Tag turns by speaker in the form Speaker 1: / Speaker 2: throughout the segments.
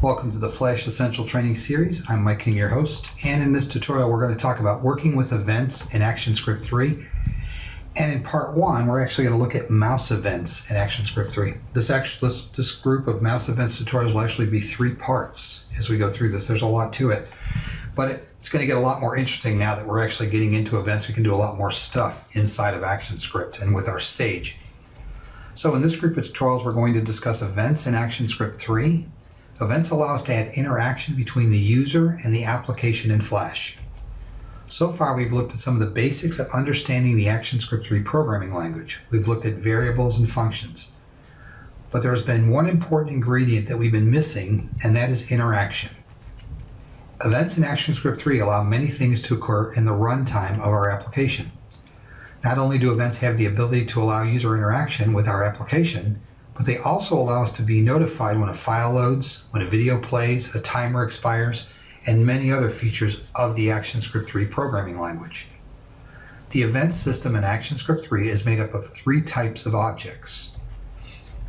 Speaker 1: Welcome to the Flash Essential Training Series. I'm Mike King, your host, and in this tutorial we're going to talk about working with events in ActionScript 3. And in part 1, we're actually going to look at mouse events in ActionScript 3. This group of mouse events tutorials will actually be 3 parts as we go through this. There's a lot to it, but it's going to get a lot more interesting now that we're actually getting into events. We can do a lot more stuff inside of ActionScript and with our stage. So in this group of tutorials, we're going to discuss events in ActionScript 3. Events allow us to add interaction between the user and the application in Flash. So far, we've looked at some of the basics of understanding the ActionScript 3 programming language. We've looked at variables and functions. But there's been one important ingredient that we've been missing, and that is interaction. Events in ActionScript 3 allow many things to occur in the runtime of our application. Not only do events have the ability to allow user interaction with our application, but they also allow us to be notified when a file loads, when a video plays, a timer expires, and many other features of the ActionScript 3 programming language. The event system in ActionScript 3 is made up of 3 types of objects.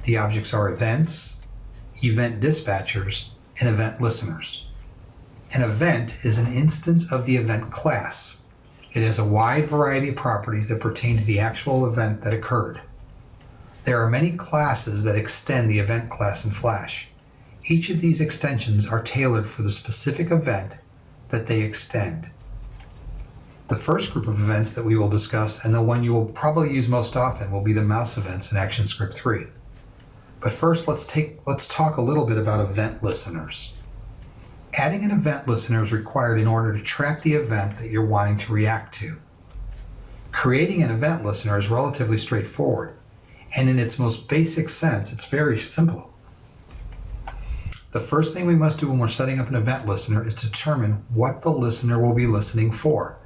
Speaker 1: The objects are events, event dispatchers, and event listeners. An event is an instance of the event class. It has a wide variety of properties that pertain to the actual event that occurred. There are many classes that extend the event class in Flash. Each of these extensions are tailored for the specific event that they extend. The first group of events that we will discuss, and the one you will probably use most often, will be the mouse events in ActionScript 3. But first, let's talk a little bit about event listeners. Adding an event listener is required in order to track the event that you're wanting to react to. Creating an event listener is relatively straightforward. And in its most basic sense, it's very simple. The first thing we must do when we're setting up an event listener is determine what the listener will be listening for.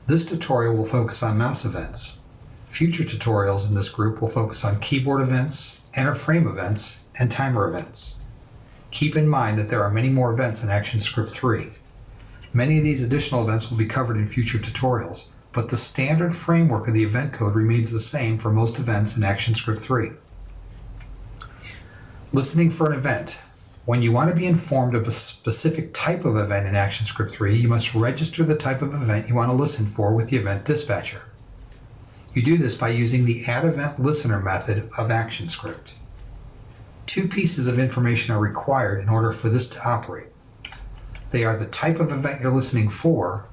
Speaker 1: This tutorial will focus on mouse events. Future tutorials in this group will focus on keyboard events, enter frame events, and timer events. Keep in mind that there are many more events in ActionScript 3. Many of these additional events will be covered in future tutorials, but the standard framework of the event code remains the same for most events in ActionScript 3. Listening for an event. When you want to be informed of a specific type of event in ActionScript 3, you must register the type of event you want to listen for with the event dispatcher. You do this by using the addEventListener method of ActionScript. 2 pieces of information are required in order for this to operate. They are the type of event you're listening for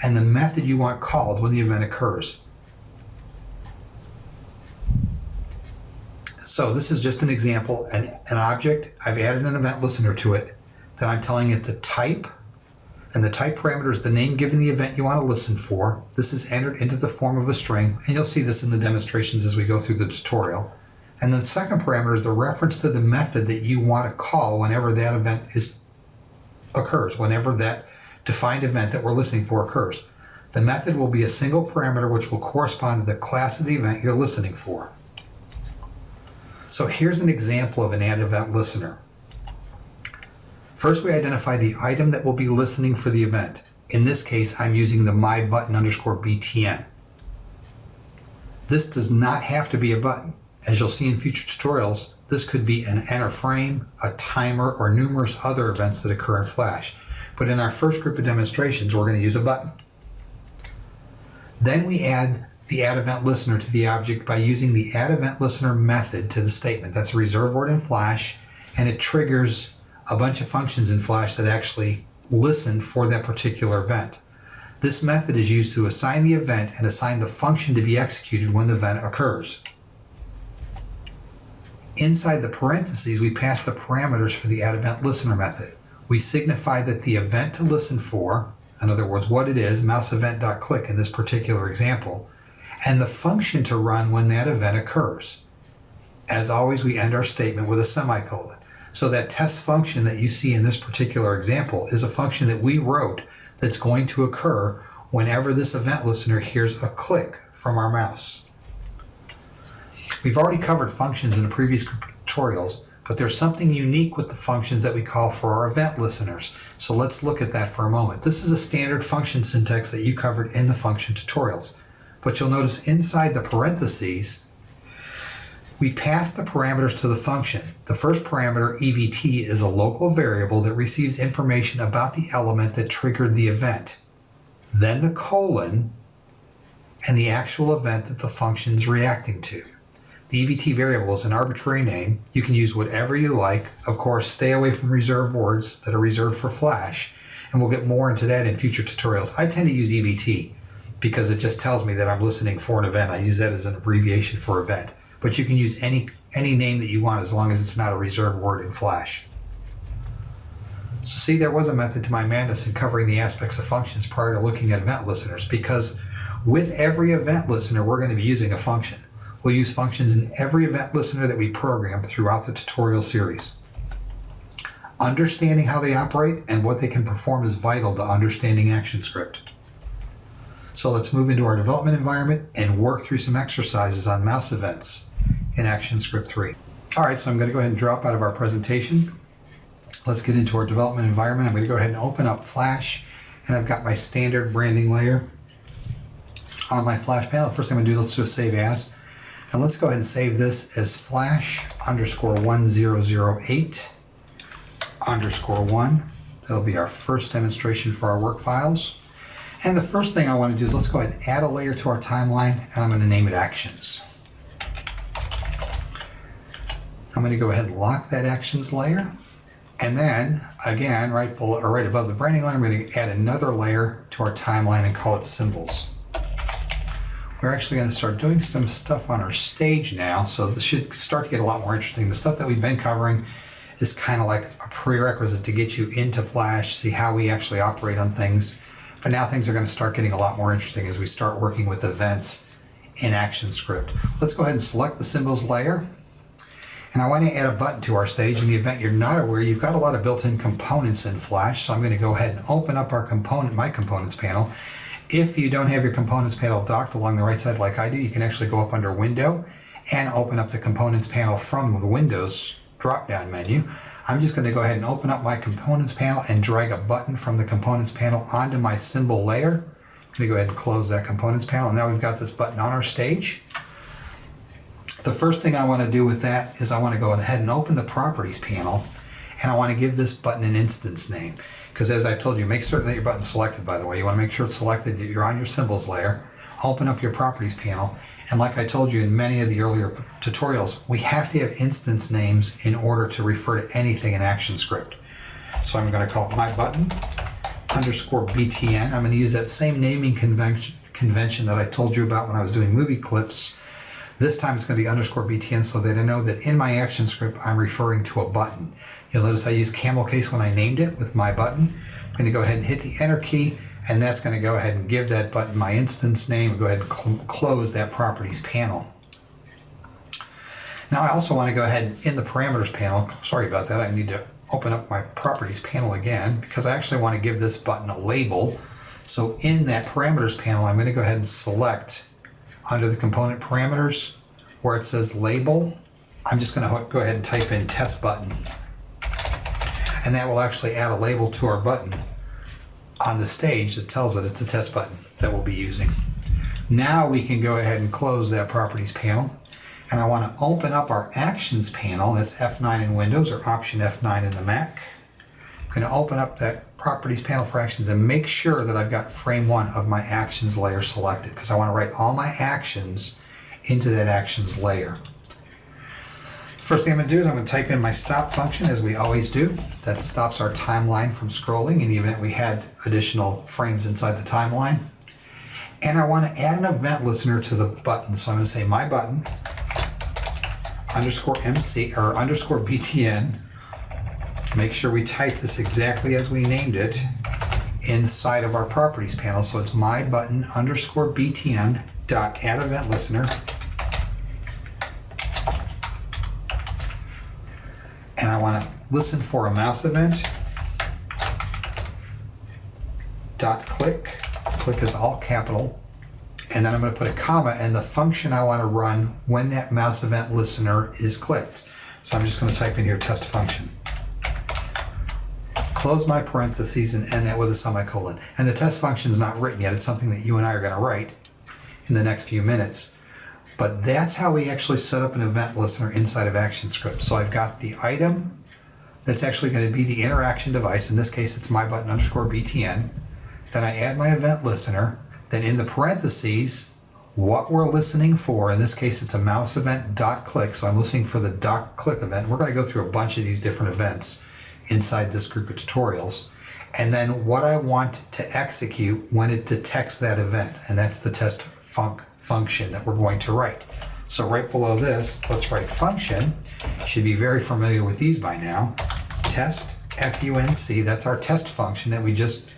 Speaker 1: and the method you want called when the event occurs. So this is just an example, an object. I've added an event listener to it, then I'm telling it the type, and the type parameter is the name given the event you want to listen for. This is entered into the form of a string, and you'll see this in the demonstrations as we go through the tutorial. And then the second parameter is the reference to the method that you want to call whenever that event occurs, whenever that defined event that we're listening for occurs. The method will be a single parameter which will correspond to the class of the event you're listening for. So here's an example of an addEventListener. First, we identify the item that will be listening for the event. In this case, I'm using the myButton_btn. This does not have to be a button. As you'll see in future tutorials, this could be an enter frame, a timer, or numerous other events that occur in Flash. But in our first group of demonstrations, we're going to use a button. Then we add the addEventListener to the object by using the addEventListener method to the statement. That's a reserved word in Flash, and it triggers a bunch of functions in Flash that actually listen for that particular event. This method is used to assign the event and assign the function to be executed when the event occurs. Inside the parentheses, we pass the parameters for the addEventListener method. We signify that the event to listen for, in other words, what it is, MouseEvent.click in this particular example, and the function to run when that event occurs. As always, we end our statement with a semicolon. So that test function that you see in this particular example is a function that we wrote that's going to occur whenever this event listener hears a click from our mouse. We've already covered functions in the previous tutorials, but there's something unique with the functions that we call for our event listeners. So let's look at that for a moment. This is a standard function syntax that you covered in the function tutorials. But you'll notice inside the parentheses, we pass the parameters to the function. The first parameter, EVT, is a local variable that receives information about the element that triggered the event. Then the colon and the actual event that the function is reacting to. The EVT variable is an arbitrary name. You can use whatever you like. Of course, stay away from reserved words that are reserved for Flash, and we'll get more into that in future tutorials. I tend to use EVT because it just tells me that I'm listening for an event. I use that as an abbreviation for event. But you can use any name that you want as long as it's not a reserved word in Flash. So see, there was a method to my madness in covering the aspects of functions prior to looking at event listeners, because with every event listener, we're going to be using a function. We'll use functions in every event listener that we program throughout the tutorial series. Understanding how they operate and what they can perform is vital to understanding ActionScript. So let's move into our development environment and work through some exercises on mouse events in ActionScript 3. All right, so I'm going to go ahead and drop out of our presentation. Let's get into our development environment. I'm going to go ahead and open up Flash, and I've got my standard branding layer on my Flash panel. The first thing I'm going to do, let's do a save as. And let's go ahead and save this as Flash_1008_1. That'll be our first demonstration for our work files. And the first thing I want to do is let's go ahead and add a layer to our timeline, and I'm going to name it Actions. I'm going to go ahead and lock that Actions layer. And then, again, right below, or right above the branding layer, I'm going to add another layer to our timeline and call it Symbols. We're actually going to start doing some stuff on our stage now, so this should start to get a lot more interesting. The stuff that we've been covering is kind of like a prerequisite to get you into Flash, see how we actually operate on things. But now things are going to start getting a lot more interesting as we start working with events in ActionScript. Let's go ahead and select the Symbols layer. And I want to add a button to our stage. In the event you're not aware, you've got a lot of built-in components in Flash, so I'm going to go ahead and open up our my Components panel. If you don't have your Components panel docked along the right side like I do, you can actually go up under Window and open up the Components panel from the Windows drop-down menu. I'm just going to go ahead and open up my Components panel and drag a button from the Components panel onto my symbol layer. I'm going to go ahead and close that Components panel, and now we've got this button on our stage. The first thing I want to do with that is I want to go ahead and open the Properties panel, and I want to give this button an instance name. Because as I told you, make certain that your button's selected, by the way. You want to make sure it's selected, that you're on your Symbols layer. Open up your Properties panel, and like I told you in many of the earlier tutorials, we have to have instance names in order to refer to anything in ActionScript. So I'm going to call it MyButton_BTN. I'm going to use that same naming convention that I told you about when I was doing movie clips. This time it's going to be _BTN so that I know that in my ActionScript I'm referring to a button. You'll notice I used camel case when I named it with my button. I'm going to go ahead and hit the Enter key, and that's going to go ahead and give that button my instance name. Go ahead and close that Properties panel. Now I also want to go ahead and in the Parameters panel, sorry about that, I need to open up my Properties panel again because I actually want to give this button a label. So in that Parameters panel, I'm going to go ahead and select under the component parameters where it says label. I'm just going to go ahead and type in test button. And that will actually add a label to our button on the stage that tells it it's a test button that we'll be using. Now we can go ahead and close that Properties panel. And I want to open up our Actions panel. That's F9 in Windows or Option F9 in the Mac. I'm going to open up that Properties panel for Actions and make sure that I've got frame 1 of my Actions layer selected because I want to write all my actions into that Actions layer. First thing I'm going to do is I'm going to type in my stop function as we always do. That stops our timeline from scrolling in the event we had additional frames inside the timeline. And I want to add an event listener to the button. So I'm going to say my button _MC or _BTN. Make sure we type this exactly as we named it inside of our Properties panel. So it's my button _BTN dot add event listener. And I want to listen for a mouse event. Dot click. Click is all capital. And then I'm going to put a comma and the function I want to run when that mouse event listener is clicked. So I'm just going to type in here test function. Close my parentheses and end that with a semicolon. And the test function is not written yet. It's something that you and I are going to write in the next few minutes. But that's how we actually set up an event listener inside of ActionScript. So I've got the item that's actually going to be the interaction device. In this case, it's MyButton_BTN. Then I add my event listener. Then in the parentheses, what we're listening for, in this case, it's a MouseEvent.click. So I'm listening for the .click event. We're going to go through a bunch of these different events inside this group of tutorials. And then what I want to execute when it detects that event. And that's the test function that we're going to write. So right below this, let's write function. Should be very familiar with these by now. Test, F-U-N-C, that's our test function that we just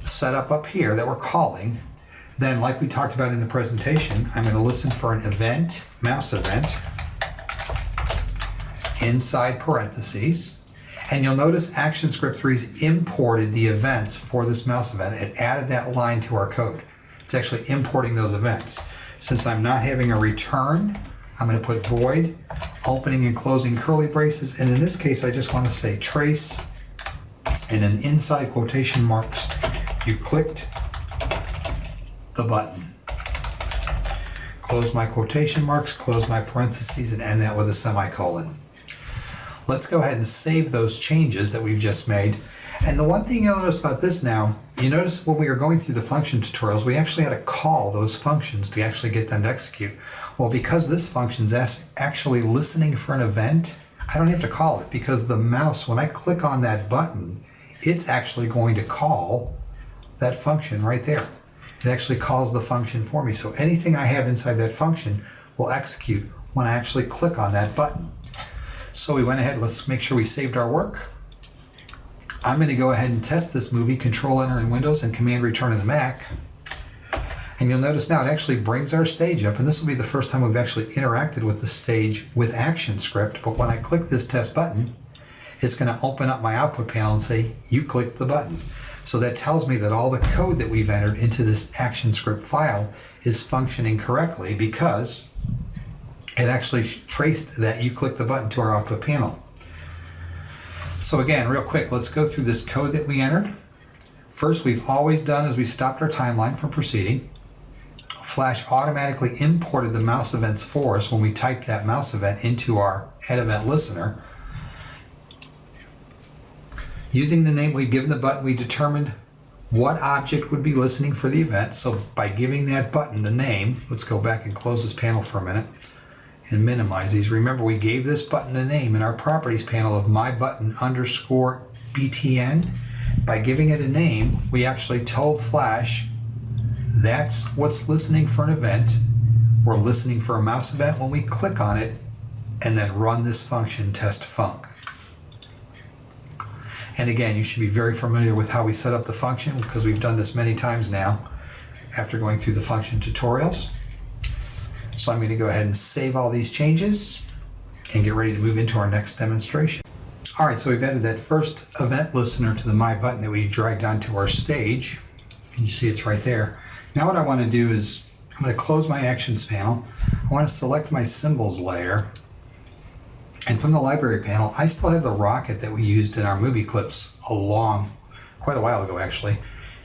Speaker 1: set up here that we're calling. Then, like we talked about in the presentation, I'm going to listen for an event, mouse event, inside parentheses. And you'll notice ActionScript 3's imported the events for this mouse event. It added that line to our code. It's actually importing those events. Since I'm not having a return, I'm going to put void, opening and closing curly braces. And in this case, I just want to say trace, and then inside quotation marks, you clicked the button. Close my quotation marks, close my parentheses, and end that with a semicolon. Let's go ahead and save those changes that we've just made. And the one thing you'll notice about this now, you notice when we were going through the function tutorials, we actually had to call those functions to actually get them to execute. Well, because this function's actually listening for an event, I don't have to call it, because the mouse, when I click on that button, it's actually going to call that function right there. It actually calls the function for me. So anything I have inside that function will execute when I actually click on that button. So we went ahead, let's make sure we saved our work. I'm going to go ahead and test this movie, Control Enter in Windows and Command Return in the Mac. And you'll notice now it actually brings our stage up, and this will be the first time we've actually interacted with the stage with ActionScript. But when I click this test button, it's going to open up my output panel and say, you clicked the button. So that tells me that all the code that we've entered into this ActionScript file is functioning correctly, because it actually traced that you clicked the button to our output panel. So again, real quick, let's go through this code that we entered. First, we've always done is we stopped our timeline from proceeding. Flash automatically imported the mouse events for us when we typed that mouse event into our head event listener. Using the name we'd given the button, we determined what object would be listening for the event. So by giving that button a name, let's go back and close this panel for a minute and minimize these. Remember, we gave this button a name in our properties panel of MyButton_BTN. By giving it a name, we actually told Flash that's what's listening for an event. We're listening for a mouse event when we click on it, and then run this function test func. And again, you should be very familiar with how we set up the function, because we've done this many times now after going through the function tutorials. So I'm going to go ahead and save all these changes and get ready to move into our next demonstration. All right, so we've added that first event listener to the My Button that we dragged onto our stage. You see it's right there. Now what I want to do is I'm going to close my Actions panel. I want to select my Symbols layer. And from the Library panel, I still have the rocket that we used in our movie clips quite a while ago actually,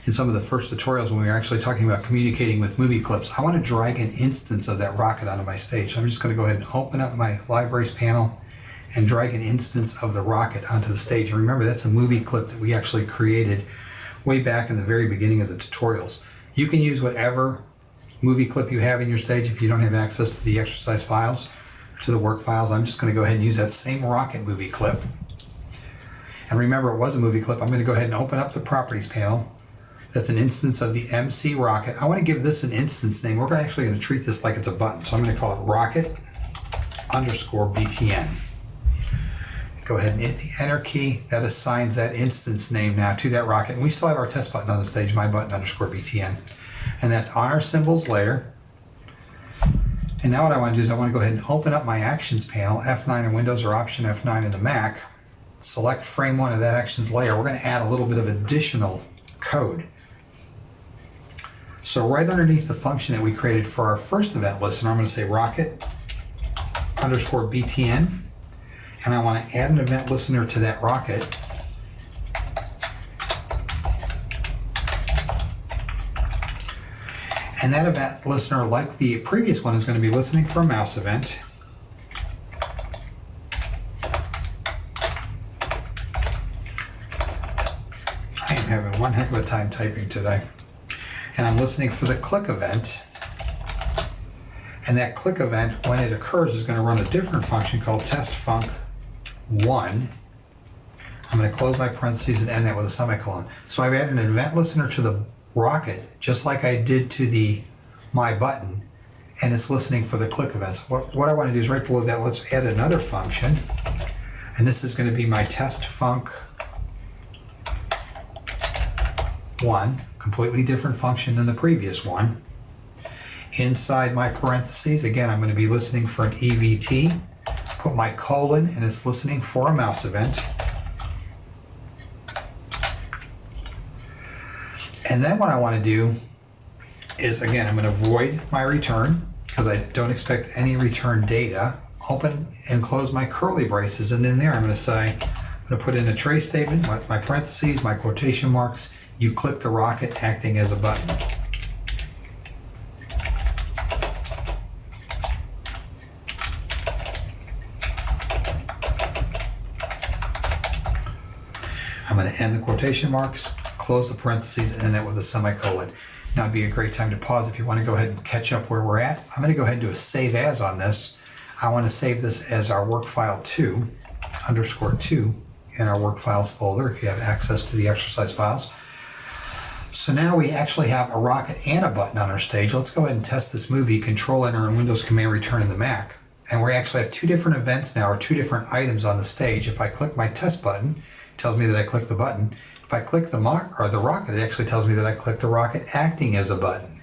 Speaker 1: in some of the first tutorials when we were actually talking about communicating with movie clips. I want to drag an instance of that rocket onto my stage. So I'm just going to go ahead and open up my Libraries panel and drag an instance of the rocket onto the stage. And remember, that's a movie clip that we actually created way back in the very beginning of the tutorials. You can use whatever movie clip you have in your stage if you don't have access to the exercise files, to the work files. I'm just going to go ahead and use that same rocket movie clip. And remember, it was a movie clip. I'm going to go ahead and open up the Properties panel. That's an instance of the MC rocket. I want to give this an instance name. We're actually going to treat this like it's a button. So I'm going to call it rocket_BTN. Go ahead and hit the Enter key. That assigns that instance name now to that rocket. And we still have our test button on the stage, MyButton_BTN. And that's on our Symbols layer. And now what I want to do is I want to go ahead and open up my Actions panel, F9 in Windows or Option F9 in the Mac. Select frame 1 of that Actions layer. We're going to add a little bit of additional code. So right underneath the function that we created for our first event listener, I'm going to say rocket_BTN. And I want to add an event listener to that rocket. And that event listener, like the previous one, is going to be listening for a mouse event. I am having one heck of a time typing today. And I'm listening for the click event. And that click event, when it occurs, is going to run a different function called testfunc1. I'm going to close my parentheses and end that with a semicolon. So I've added an event listener to the rocket, just like I did to the my button, and it's listening for the click events. What I want to do is right below that, let's add another function. And this is going to be my testfunc1, completely different function than the previous one. Inside my parentheses, again, I'm going to be listening for an EVT. Put my colon, and it's listening for a mouse event. And then what I want to do is, again, I'm going to void my return because I don't expect any return data. Open and close my curly braces, and in there I'm going to say, I'm going to put in a trace statement with my parentheses, my quotation marks. You click the rocket acting as a button. I'm going to end the quotation marks, close the parentheses, and end that with a semicolon. Now would be a great time to pause if you want to go ahead and catch up where we're at. I'm going to go ahead and do a save as on this. I want to save this as our work file 2, _2 in our work files folder if you have access to the exercise files. So now we actually have a rocket and a button on our stage. Let's go ahead and test this movie, Control Enter and Windows Command Return in the Mac. And we actually have two different events now, or two different items on the stage. If I click my test button, it tells me that I clicked the button. If I click the rocket, it actually tells me that I clicked the rocket acting as a button.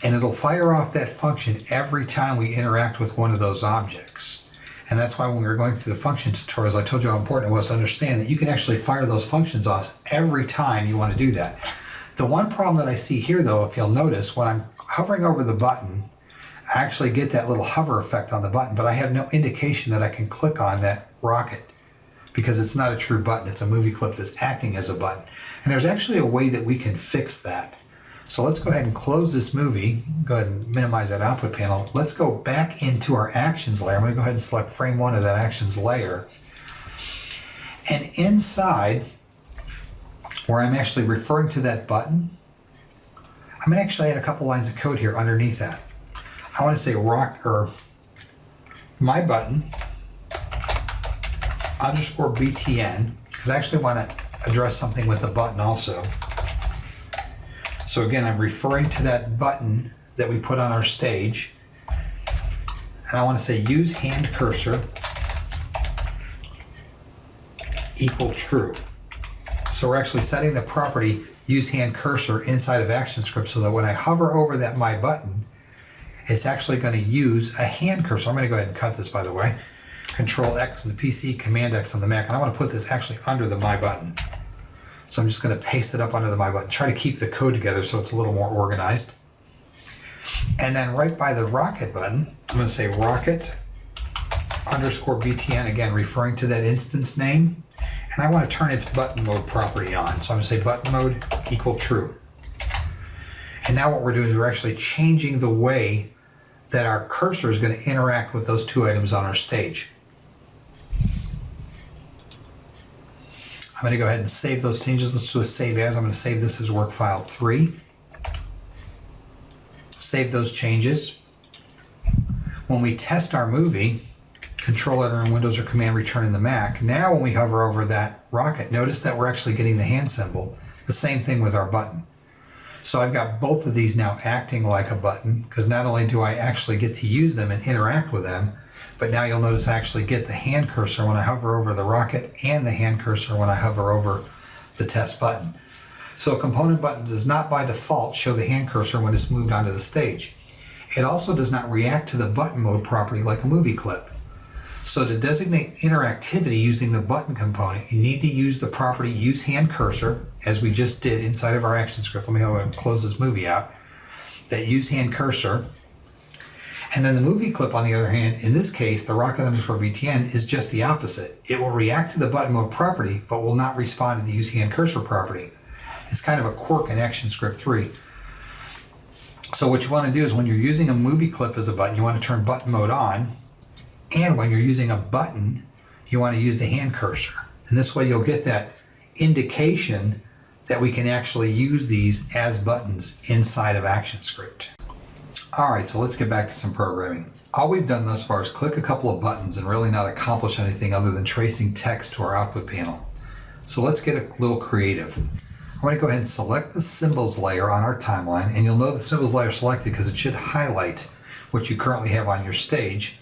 Speaker 1: And it'll fire off that function every time we interact with one of those objects. And that's why when we were going through the function tutorials, I told you how important it was to understand that you can actually fire those functions off every time you want to do that. The one problem that I see here, though, if you'll notice, when I'm hovering over the button, I actually get that little hover effect on the button, but I have no indication that I can click on that rocket because it's not a true button. It's a movie clip that's acting as a button. And there's actually a way that we can fix that. So let's go ahead and close this movie. Go ahead and minimize that output panel. Let's go back into our actions layer. I'm going to go ahead and select frame 1 of that actions layer. And inside, where I'm actually referring to that button, I'm going to actually add a couple lines of code here underneath that. I want to say my button _btn, because I actually want to address something with the button also. So again, I'm referring to that button that we put on our stage, and I want to say use hand cursor equal true. So we're actually setting the property use hand cursor inside of ActionScript so that when I hover over that my button, it's actually going to use a hand cursor. I'm going to go ahead and cut this, by the way. Control X on the PC, Command X on the Mac, and I want to put this actually under the my button. So I'm just going to paste it up under the my button. Try to keep the code together so it's a little more organized. And then right by the rocket button, I'm going to say rocket _btn, again referring to that instance name. And I want to turn its button mode property on. So I'm going to say button mode equal true. And now what we're doing is we're actually changing the way that our cursor is going to interact with those two items on our stage. I'm going to go ahead and save those changes. Let's do a save as. I'm going to save this as work file 3. Save those changes. When we test our movie, Control Enter in Windows or Command Return in the Mac, now when we hover over that rocket, notice that we're actually getting the hand symbol. The same thing with our button. So I've got both of these now acting like a button, because not only do I actually get to use them and interact with them, but now you'll notice I actually get the hand cursor when I hover over the rocket and the hand cursor when I hover over the test button. So a component button does not by default show the hand cursor when it's moved onto the stage. It also does not react to the button mode property like a movie clip. So to designate interactivity using the button component, you need to use the property use hand cursor, as we just did inside of our ActionScript. Let me go ahead and close this movie out. That use hand cursor. And then the movie clip, on the other hand, in this case, the rocket _btn is just the opposite. It will react to the button mode property, but will not respond to the use hand cursor property. It's kind of a quirk in ActionScript 3. So what you want to do is when you're using a movie clip as a button, you want to turn button mode on. And when you're using a button, you want to use the hand cursor. And this way you'll get that indication that we can actually use these as buttons inside of ActionScript. All right, so let's get back to some programming. All we've done thus far is click a couple of buttons and really not accomplish anything other than tracing text to our output panel. So let's get a little creative. I'm going to go ahead and select the symbols layer on our timeline, and you'll know the symbols layer selected because it should highlight what you currently have on your stage.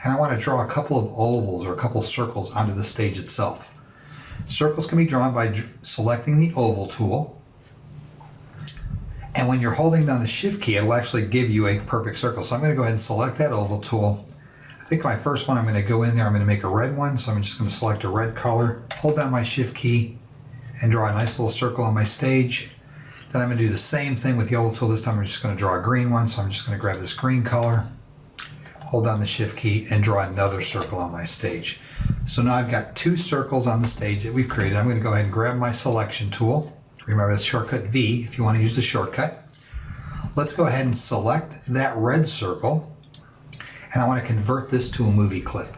Speaker 1: And I want to draw a couple of ovals or a couple of circles onto the stage itself. Circles can be drawn by selecting the oval tool. And when you're holding down the shift key, it'll actually give you a perfect circle. So I'm going to go ahead and select that oval tool. I think my first one, I'm going to go in there, I'm going to make a red one. So I'm just going to select a red color, hold down my shift key, and draw a nice little circle on my stage. Then I'm going to do the same thing with the oval tool. This time I'm just going to draw a green one. So I'm just going to grab this green color, hold down the shift key, and draw another circle on my stage. So now I've got two circles on the stage that we've created. I'm going to go ahead and grab my selection tool. Remember, it's shortcut V if you want to use the shortcut. Let's go ahead and select that red circle, and I want to convert this to a movie clip.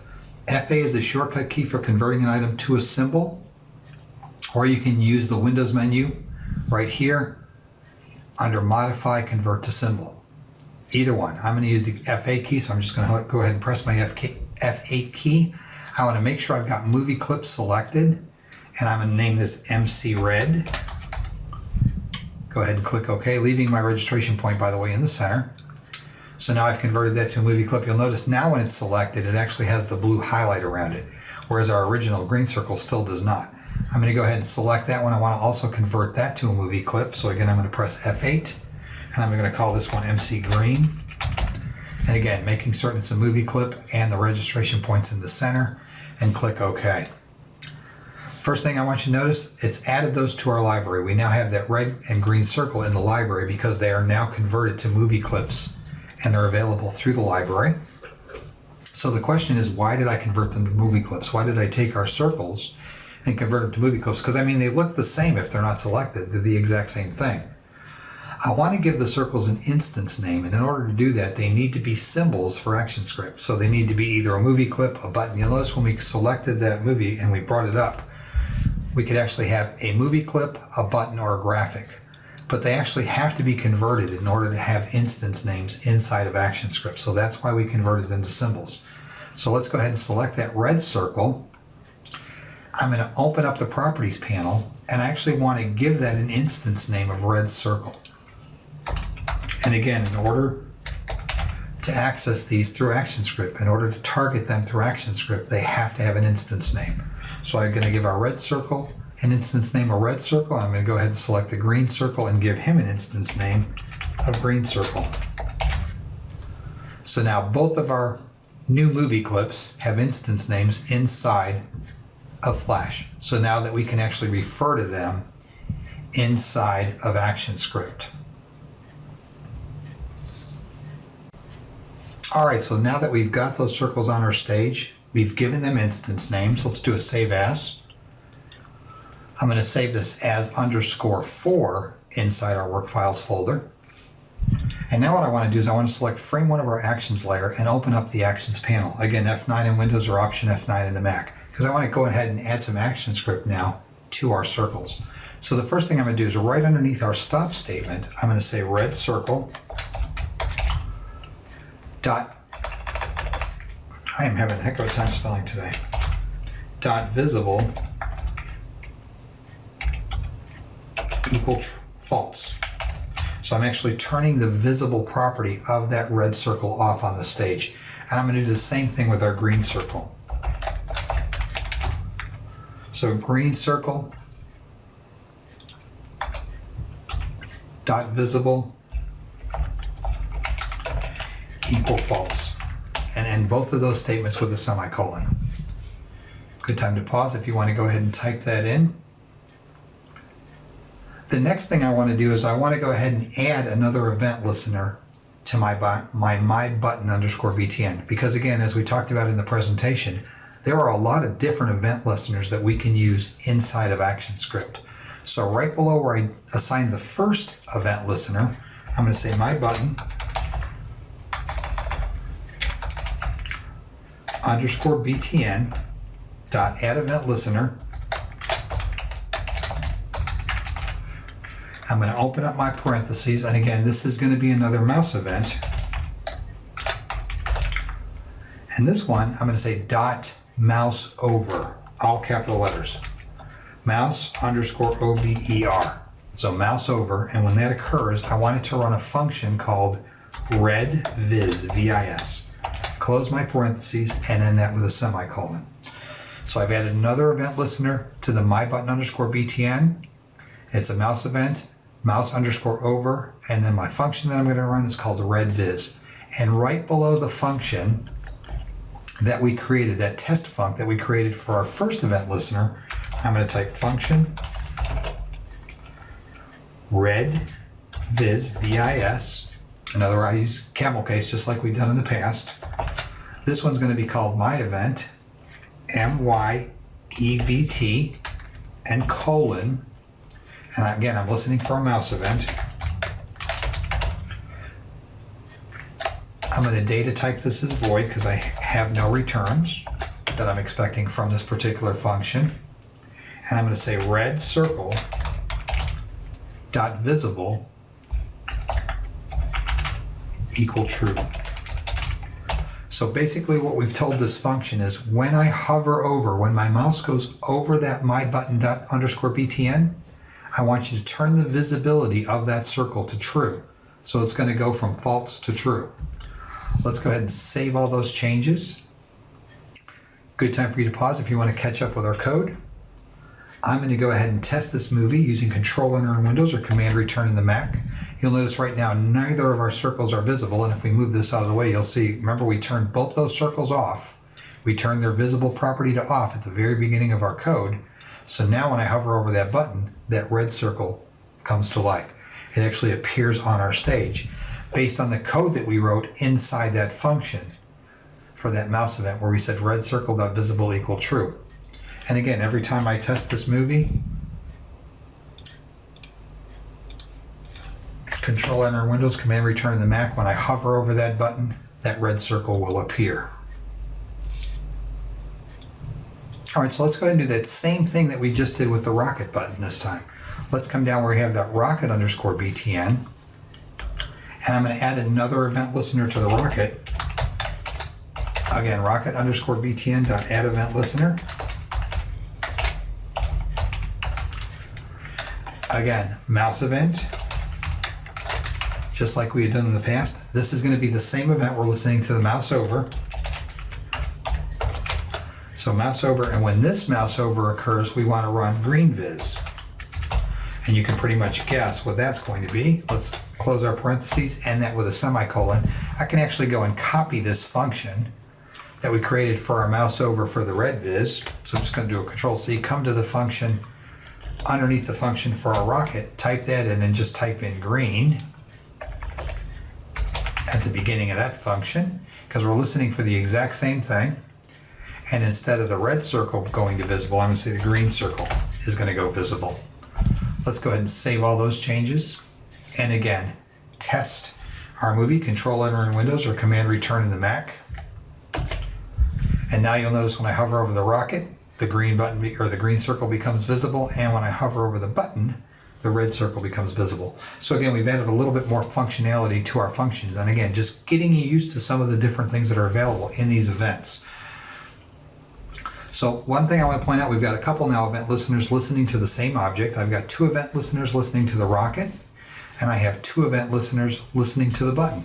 Speaker 1: FA is the shortcut key for converting an item to a symbol, or you can use the Windows menu right here under Modify, Convert to Symbol. Either one. I'm going to use the FA key, so I'm just going to go ahead and press my F8 key. I want to make sure I've got movie clip selected, and I'm going to name this MC Red. Go ahead and click OK, leaving my registration point, by the way, in the center. So now I've converted that to a movie clip. You'll notice now when it's selected, it actually has the blue highlight around it, whereas our original green circle still does not. I'm going to go ahead and select that one. I want to also convert that to a movie clip. So again, I'm going to press F8, and I'm going to call this one MC Green. And again, making certain it's a movie clip and the registration point's in the center, and click OK. First thing I want you to notice, it's added those to our library. We now have that red and green circle in the library because they are now converted to movie clips and they're available through the library. So the question is, why did I convert them to movie clips? Why did I take our circles and convert them to movie clips? Because I mean, they look the same if they're not selected. They're the exact same thing. I want to give the circles an instance name, and in order to do that, they need to be symbols for ActionScript. So they need to be either a movie clip, a button. You'll notice when we selected that movie and we brought it up, we could actually have a movie clip, a button, or a graphic. But they actually have to be converted in order to have instance names inside of ActionScript. So that's why we converted them to symbols. So let's go ahead and select that red circle. I'm going to open up the properties panel, and I actually want to give that an instance name of red circle. And again, in order to access these through ActionScript, in order to target them through ActionScript, they have to have an instance name. So I'm going to give our red circle an instance name of red circle. I'm going to go ahead and select the green circle and give him an instance name of green circle. So now both of our new movie clips have instance names inside of Flash. So now that we can actually refer to them inside of ActionScript. All right, so now that we've got those circles on our stage, we've given them instance names. Let's do a save as. I'm going to save this as _4 inside our work files folder. And now what I want to do is I want to select frame one of our actions layer and open up the actions panel. Again, F9 in Windows or Option F9 in the Mac, because I want to go ahead and add some ActionScript now to our circles. So the first thing I'm going to do is right underneath our stop statement, I'm going to say red circle dot, I am having a heck of a time spelling today, dot visible equal false. So I'm actually turning the visible property of that red circle off on the stage. And I'm going to do the same thing with our green circle. So green circle dot visible equal false, and end both of those statements with a semicolon. Good time to pause if you want to go ahead and type that in. The next thing I want to do is I want to go ahead and add another event listener to my button_btn, because again, as we talked about in the presentation, there are a lot of different event listeners that we can use inside of ActionScript. So right below where I assigned the first event listener, I'm going to say my button underscore BTN dot add event listener. I'm going to open up my parentheses, and again, this is going to be another mouse event. And this one, I'm going to say dot mouse over, all capital letters. Mouse underscore over. So mouse over, and when that occurs, I want it to run a function called redVis, V-I-S. Close my parentheses and end that with a semicolon. So I've added another event listener to the my button underscore BTN. It's a mouse event, mouse underscore over, and then my function that I'm going to run is called redVis. And right below the function that we created, that test func that we created for our first event listener, I'm going to type function redVis, V-I-S. Another, I use camel case just like we've done in the past. This one's going to be called my event, MYEVT, and colon. And again, I'm listening for a mouse event. I'm going to data type this as void because I have no returns that I'm expecting from this particular function. And I'm going to say red circle dot visible equal true. So basically what we've told this function is when I hover over, when my mouse goes over that my button dot underscore BTN, I want you to turn the visibility of that circle to true. So it's going to go from false to true. Let's go ahead and save all those changes. Good time for you to pause if you want to catch up with our code. I'm going to go ahead and test this movie using Control Enter in Windows or Command Return in the Mac. You'll notice right now neither of our circles are visible, and if we move this out of the way, you'll see, remember we turned both those circles off. We turned their visible property to off at the very beginning of our code. So now when I hover over that button, that red circle comes to life. It actually appears on our stage based on the code that we wrote inside that function for that mouse event where we said red circle.visible equal true. And again, every time I test this movie, Control Enter in Windows, Command Return in the Mac, when I hover over that button, that red circle will appear. All right, so let's go ahead and do that same thing that we just did with the rocket button this time. Let's come down where we have that rocket underscore BTN, and I'm going to add another event listener to the rocket. Again, rocket underscore BTN dot add event listener. Again, mouse event, just like we had done in the past. This is going to be the same event we're listening to the mouse over. So mouse over, and when this mouse over occurs, we want to run greenVis. And you can pretty much guess what that's going to be. Let's close our parentheses, end that with a semicolon. I can actually go and copy this function that we created for our mouse over for the redVis. So I'm just going to do a Control C, come to the function, underneath the function for our rocket, type that in and just type in green at the beginning of that function, because we're listening for the exact same thing. And instead of the red circle going to visible, I'm going to say the green circle is going to go visible. Let's go ahead and save all those changes. And again, test our movie, Control Enter in Windows or Command Return in the Mac. And now you'll notice when I hover over the rocket, the green button or the green circle becomes visible, and when I hover over the button, the red circle becomes visible. So again, we've added a little bit more functionality to our functions, and again, just getting you used to some of the different things that are available in these events. So one thing I want to point out, we've got a couple now event listeners listening to the same object. I've got 2 event listeners listening to the rocket, and I have 2 event listeners listening to the button.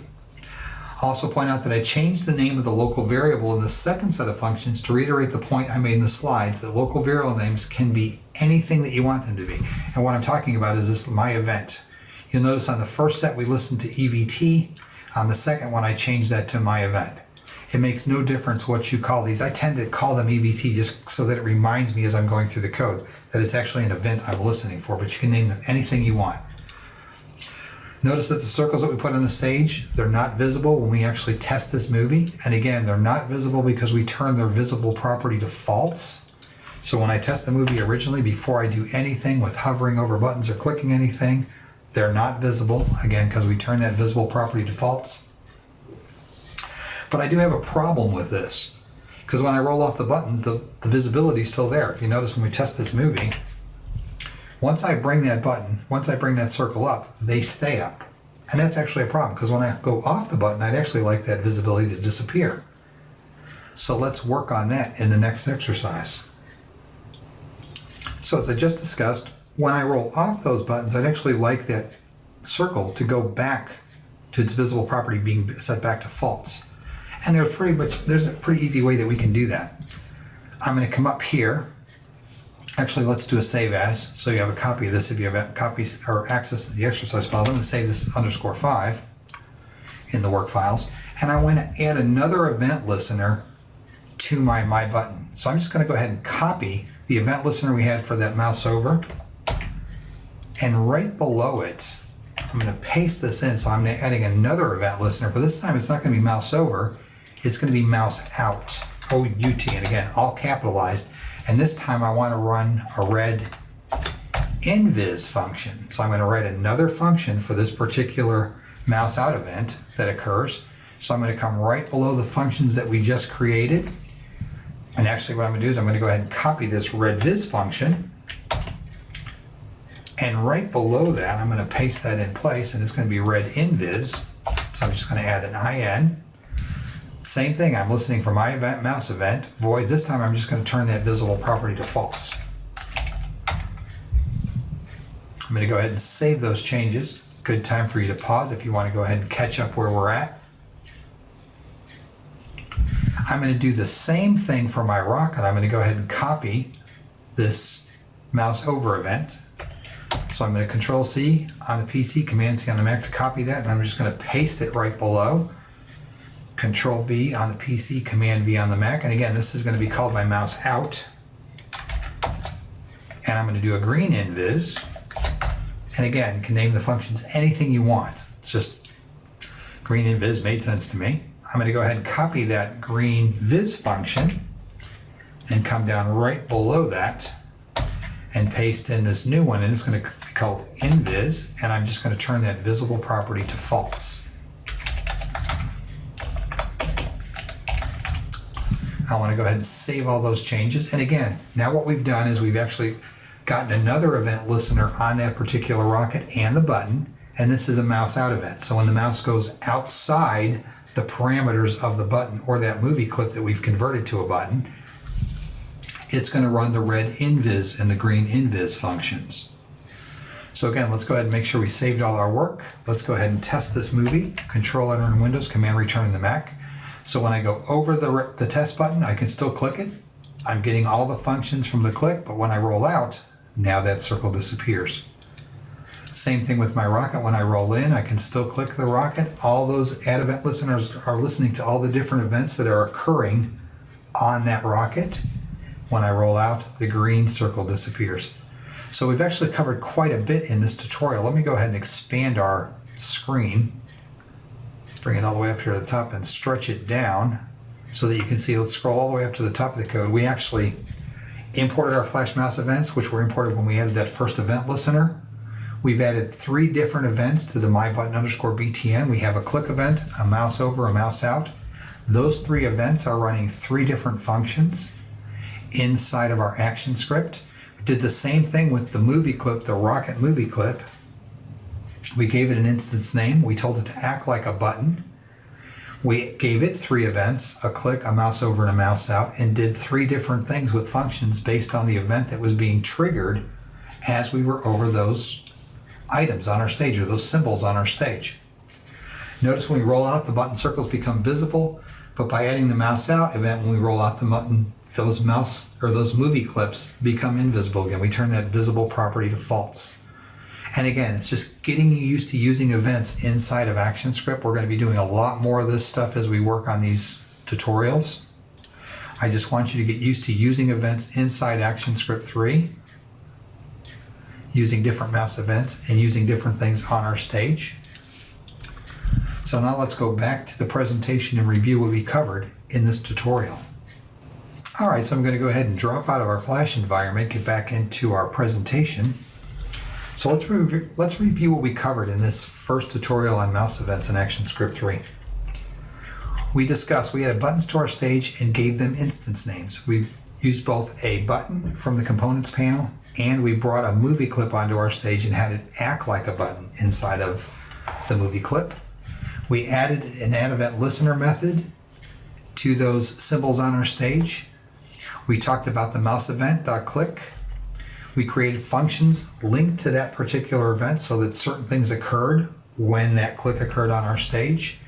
Speaker 1: I'll also point out that I changed the name of the local variable in the second set of functions to reiterate the point I made in the slides that local variable names can be anything that you want them to be. And what I'm talking about is this my event. You'll notice on the first set we listened to EVT. On the second one I changed that to my event. It makes no difference what you call these. I tend to call them EVT just so that it reminds me as I'm going through the code that it's actually an event I'm listening for, but you can name them anything you want. Notice that the circles that we put on the stage, they're not visible when we actually test this movie. And again, they're not visible because we turn their visible property to false. So when I test the movie originally, before I do anything with hovering over buttons or clicking anything, They're not visible, again, because we turned that visible property to false. But I do have a problem with this, because when I roll off the buttons, the visibility is still there. If you notice when we test this movie, once I bring that circle up, they stay up. And that's actually a problem, because when I go off the button, I'd actually like that visibility to disappear. So let's work on that in the next exercise. So as I just discussed, when I roll off those buttons, I'd actually like that circle to go back to its visible property being set back to false. And there's a pretty easy way that we can do that. I'm going to come up here. Actually, let's do a save as, so you have a copy of this if you have copies or access to the exercise files. I'm going to save this _5 in the work files. And I want to add another event listener to my button. So I'm just going to go ahead and copy the event listener we had for that mouse over. And right below it, I'm going to paste this in. So I'm adding another event listener, but this time it's not going to be mouse over. It's going to be mouse out, O-U-T, and again, all capitalized. And this time I want to run a red invis function. So I'm going to write another function for this particular mouse out event that occurs. So I'm going to come right below the functions that we just created. And actually what I'm going to do is I'm going to go ahead and copy this red viz function. And right below that, I'm going to paste that in place, and it's going to be red invis. So I'm just going to add an IN. Same thing, I'm listening for my event, mouse event, void. This time I'm just going to turn that visible property to false. I'm going to go ahead and save those changes. Good time for you to pause if you want to go ahead and catch up where we're at. I'm going to do the same thing for my rocket. I'm going to go ahead and copy this mouse over event. So I'm going to Control C on the PC, Command C on the Mac to copy that, and I'm just going to paste it right below. Control V on the PC, Command V on the Mac, and again, this is going to be called my mouse out. And I'm going to do a green invis, and again, you can name the functions anything you want. It's just green invis made sense to me. I'm going to go ahead and copy that green viz function and come down right below that and paste in this new one, and it's going to be called invis, and I'm just going to turn that visible property to false. I want to go ahead and save all those changes. And again, now what we've done is we've actually gotten another event listener on that particular rocket and the button, and this is a mouse out event. So when the mouse goes outside the parameters of the button or that movie clip that we've converted to a button, it's going to run the red invis and the green invis functions. So again, let's go ahead and make sure we saved all our work. Let's go ahead and test this movie. Control Enter in Windows, Command Return in the Mac. So when I go over the test button, I can still click it. I'm getting all the functions from the click, but when I roll out, now that circle disappears. Same thing with my rocket. When I roll in, I can still click the rocket. All those add event listeners are listening to all the different events that are occurring on that rocket. When I roll out, the green circle disappears. So we've actually covered quite a bit in this tutorial. Let me go ahead and expand our screen. Bring it all the way up here to the top and stretch it down so that you can see. Let's scroll all the way up to the top of the code. We actually imported our Flash mouse events, which were imported when we added that first event listener. We've added 3 different events to the MyButton_BTN. We have a click event, a mouse over, a mouse out. Those 3 events are running 3 different functions inside of our ActionScript. We did the same thing with the movie clip, the rocket movie clip. We gave it an instance name. We told it to act like a button. We gave it 3 events, a click, a mouse over, and a mouse out, and did 3 different things with functions based on the event that was being triggered as we were over those items on our stage, or those symbols on our stage. Notice when we roll out, the button circles become visible, but by adding the mouse out event, when we roll out the button, those movie clips become invisible again. We turn that visible property to false. And again, it's just getting you used to using events inside of ActionScript. We're going to be doing a lot more of this stuff as we work on these tutorials. I just want you to get used to using events inside ActionScript 3, using different mouse events and using different things on our stage. So now let's go back to the presentation and review what we covered in this tutorial. All right, so I'm going to go ahead and drop out of our Flash environment, get back into our presentation. So let's review what we covered in this first tutorial on mouse events in ActionScript 3. We discussed we added buttons to our stage and gave them instance names. We used both a button from the components panel and we brought a movie clip onto our stage and had it act like a button inside of the movie clip. We added an add event listener method to those symbols on our stage. We talked about the mouse event.click. We created functions linked to that particular event so that certain things occurred when that click occurred on our stage.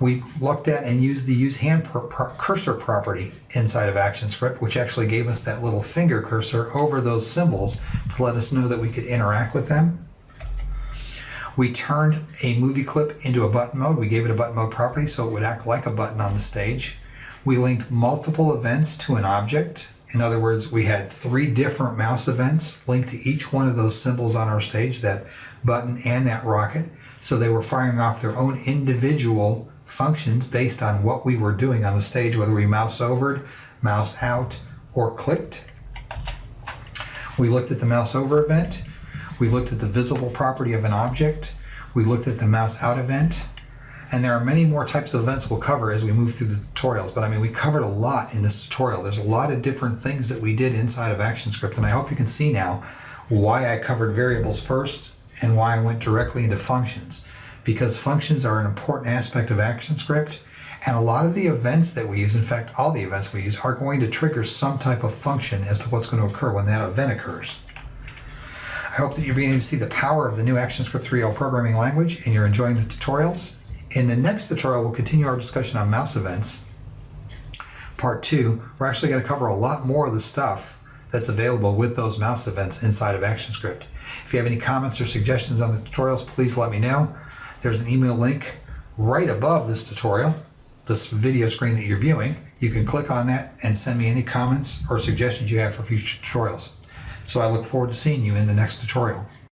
Speaker 1: We looked at and used the use hand cursor property inside of ActionScript, which actually gave us that little finger cursor over those symbols to let us know that we could interact with them. We turned a movie clip into a button mode. We gave it a button mode property so it would act like a button on the stage. We linked multiple events to an object. In other words, we had 3 different mouse events linked to each one of those symbols on our stage, that button and that rocket. So they were firing off their own individual functions based on what we were doing on the stage, whether we mouse overed, mouse out, or clicked. We looked at the mouse over event. We looked at the visible property of an object. We looked at the mouse out event. And there are many more types of events we'll cover as we move through the tutorials. But I mean, we covered a lot in this tutorial. There's a lot of different things that we did inside of ActionScript. And I hope you can see now why I covered variables first and why I went directly into functions. Because functions are an important aspect of ActionScript. And a lot of the events that we use, in fact, all the events we use, are going to trigger some type of function as to what's going to occur when that event occurs. I hope that you're beginning to see the power of the new ActionScript 3.0 programming language and you're enjoying the tutorials. In the next tutorial, we'll continue our discussion on mouse events. Part 2, we're actually going to cover a lot more of the stuff that's available with those mouse events inside of ActionScript. If you have any comments or suggestions on the tutorials, please let me know. There's an email link right above this tutorial, this video screen that you're viewing. You can click on that and send me any comments or suggestions you have for future tutorials. So I look forward to seeing you in the next tutorial.